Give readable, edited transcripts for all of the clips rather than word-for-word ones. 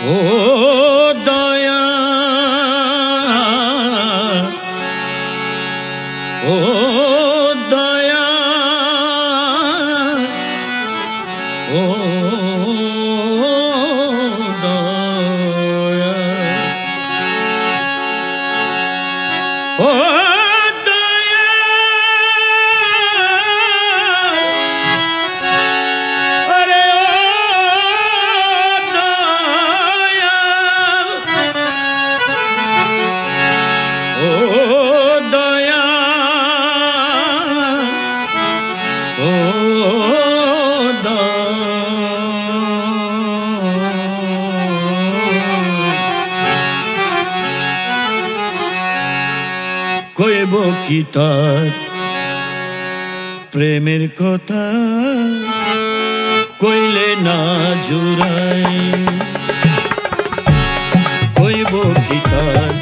ও দয়া ও দয়া ও দয়া ও কইব কি তার প্রেমের কথা কইলে না জুড়াই কইব কি তার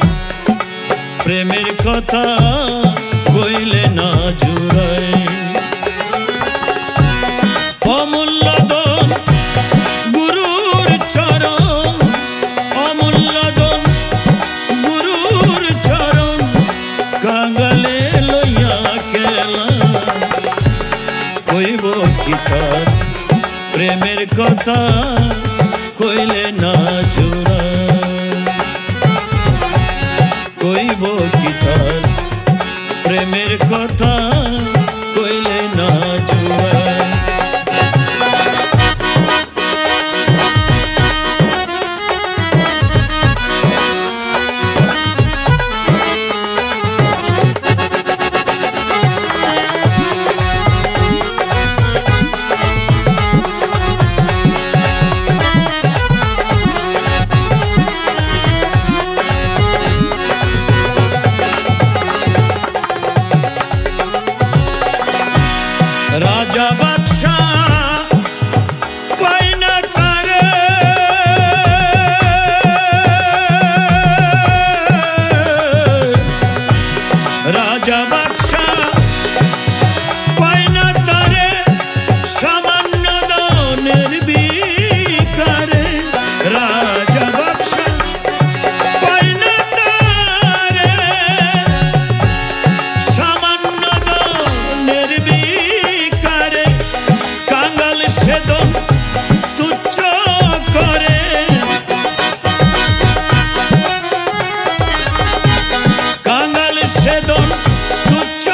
প্রেমের কথা কইলে না জুড়াই অমূল্য দন গুরুর চরণ অমূল্য দন গুরুর চরণ কাঙ্গালে লইয়া খেলা কইব কি তার প্রেমের কথা কইলে না জুড়াই কইব কি তার প্রেমের কথা কইলে না জুড়াই রাজা বাদশাহ পাই না তারে রাজা বাদশাহ পাই না তারে সামান্য দনের বিকারে রাজা বাদশাহ পাই না তারে সামান্য দনের সেদন তুচ্ছ করে কাঙ্গাল সেদন তুচ্ছ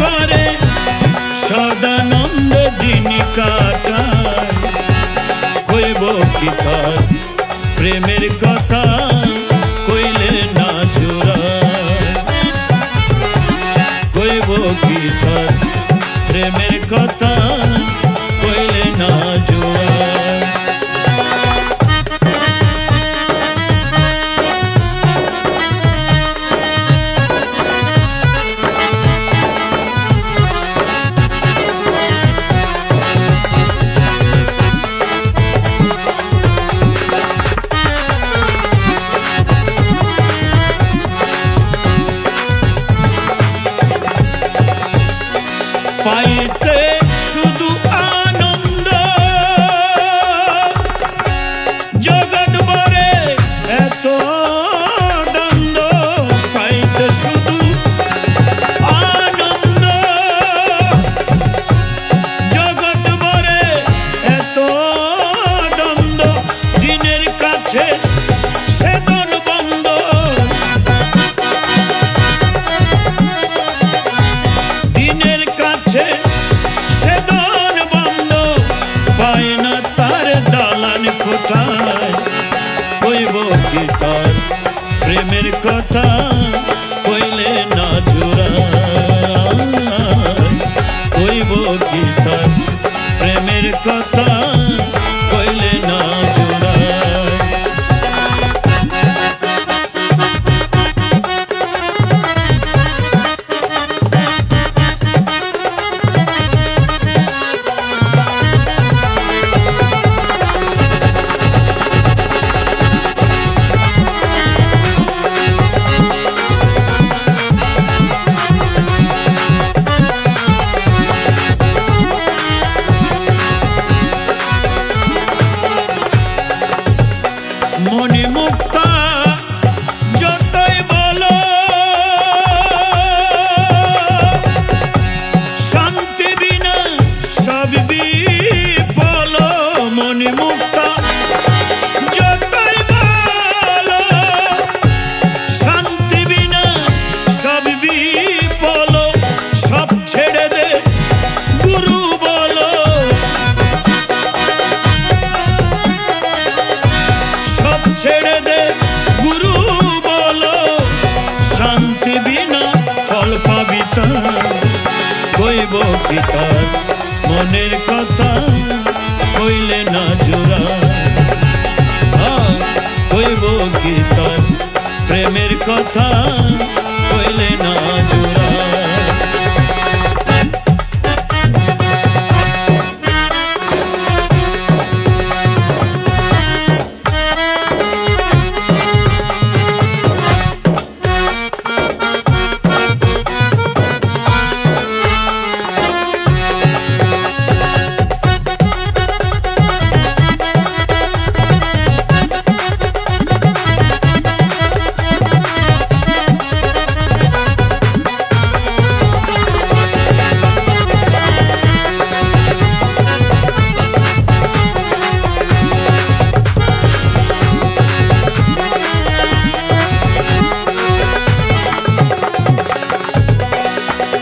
করে সদানন্দ দিন কাটায় কইব কি তার প্রেমের কথা কইলে না জুড়ায় কইব কি তার প্রেমের কথা কইলে না জুড়াই পাইতে শুধু আনন্দ জগৎ ভরে এত দ্বন্দ্ব পাইতে শুধু আনন্দ জগৎ ভরে এত দ্বন্দ্ব দিনের কাছে সেদন বন্ধ দিনের কাছে সেদন বন্ধ পায় না তার দালান কোঠায় কইব কি তার প্রেমের কথা কইলে না জুড়াই কইব কি তার প্রেমের কথা কইলে না জুড়াই কথা কইলে না জোড়া।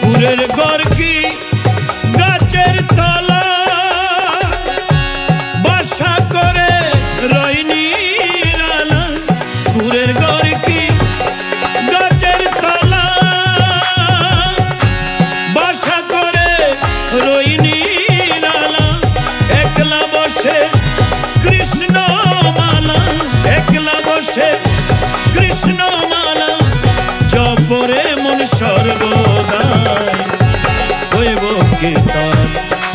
কুরের ঘর কি গাছের তলা বাসা করে রইনি রালা। কুরের ঘর কি গাছের তলা বাসা করে রইনি রালা। একলা বসে কৃষ্ণ মালা, একলা বসে কৃষ্ণ মালা জপরে মন সর্বদাই। কইব কি তার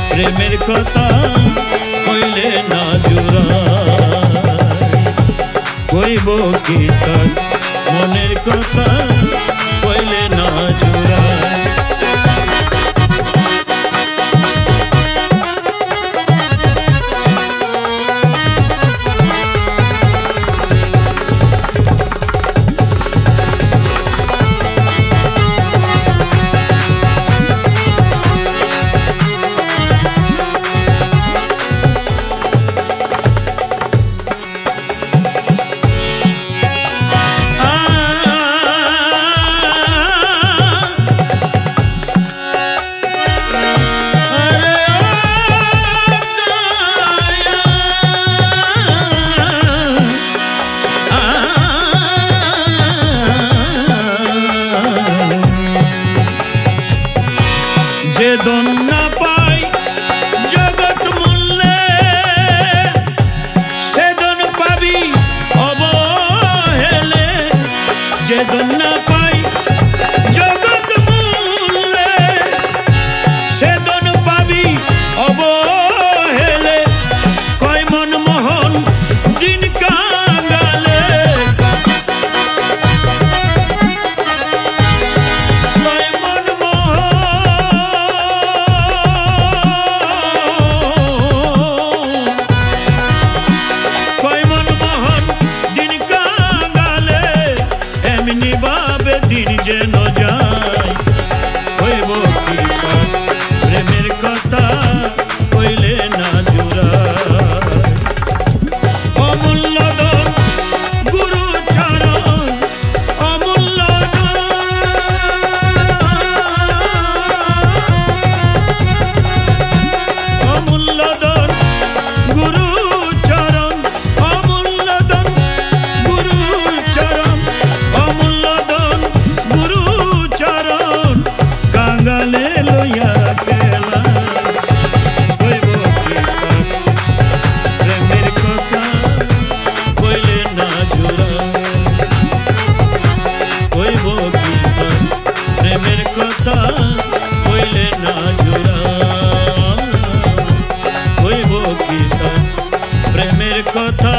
প্রেমের কথা কইলে না জোড়া। কইব কি তার মনের কথা কইলে না জোড়া। যে ধন না পাই জগৎ মূল্যে সে ধন পাবি অবহেলে। যে ধন না পাই জগৎ মূল্যে সে ধন পাবি অবহেলে। কয় মন মোহন দিন কাঙালে, ভাবে দিন যেন যায়। কইব কি তার প্রেমের কথা কইলে না জোড়া। অমূল্য ধন গুরু চরণ, অমূল্য অমূল্য ধন গুরু চরণ, অমূল্য ধন গুরু চরণ, অমূল্য গুরু চরণ কাঙ্গালে লইয়া গেলা। কইব কি তার প্রেমের কথা কইলে না জোড়া। কইব কি তার প্রেমের কথা কইলে না জোড়া। কইব কি তার প্রেমের কথা